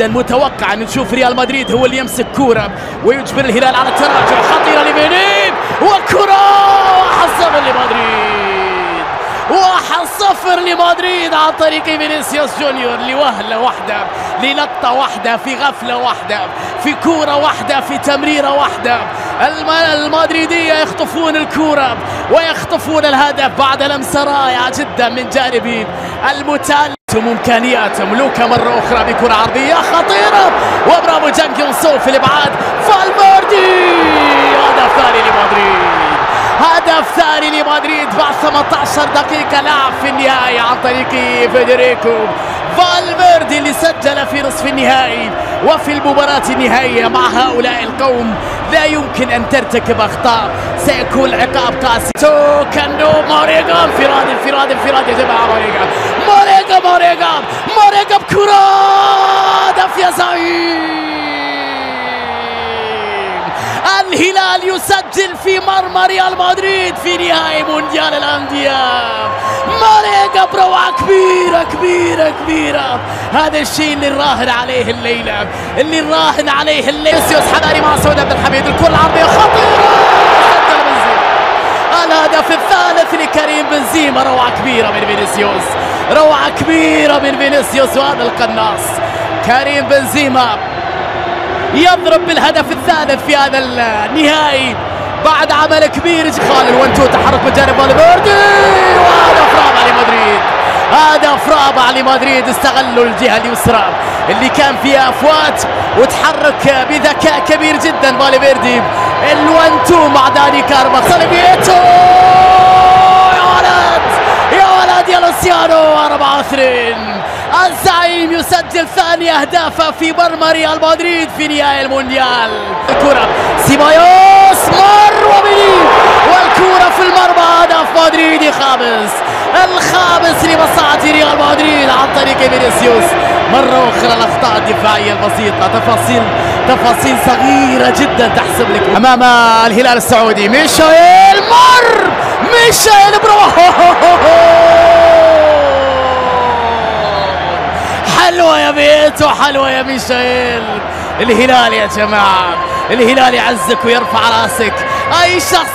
متوقع ان نشوف ريال مدريد هو اللي يمسك كوره ويجبر الهلال على التراجع. خطيره لفينيب وكره 1-0 لمدريد، 1-0 لمدريد عن طريق فينيسيوس جونيور لوهله واحده، للقطه واحده، في غفله واحده، في كوره واحده، في تمريره واحده. المدريديه يخطفون الكوره ويخطفون الهدف بعد لمسه رائعه جدا من جانب المتالي. امكانياتهم. لوكا مره اخرى بكره عرضيه خطيره وبرافو جانج يون سو في الابعاد. فالفيردي هدف ثاني لمدريد، هدف ثاني لمدريد بعد 18 دقيقه لعب في النهايه عن طريق فيدريكو فالفيردي اللي سجل في نصف النهائي. وفي المباراة النهائية مع هؤلاء القوم لا يمكن أن ترتكب أخطاء، سيكون العقاب قاسي. كانو موريغا انفراد يا جماعة. موريغا بكرة هدف يا زعيم. الهلال يسجل في مرمى ريال مدريد في نهائي مونديال الأندية. موريغا بروعة كبيرة. هذا الشيء اللي نراهن عليه الليلة، فينيسيوس حذاري مع سعود عبد الحميد. الكرة العرضية خطيرة، سجل بنزيما الهدف الثالث لكريم بنزيما. روعة كبيرة من فينيسيوس وهذا القناص كريم بنزيما يضرب بالهدف الثالث في هذا النهائي بعد عمل كبير. خالد وانتو تحرك من جانب فالفيردي هدف رابع لمدريد. استغلوا الجهة اليسرى اللي كان فيها افوات وتحرك بذكاء كبير جدا فالفيردي. الوان-تو مع داني كارما. سالفييتو يا ولد يا لوسيانو. 4-2. الزعيم يسجل ثاني اهدافه في مرمى ريال مدريد في نهائي المونديال. الكرة سيبايوس مر والكرة في المرمى. هدف مدريدي الخامس لمصلحة ريال مدريد عن طريق فينيسيوس. مرة أخرى الأخطاء الدفاعية البسيطة، تفاصيل صغيرة جدا تحسب لك. أمام الهلال السعودي ميشيل حلوة يا بيتو، حلوة يا ميشيل. الهلال يا جماعة، الهلال يعزك ويرفع راسك. أي شخص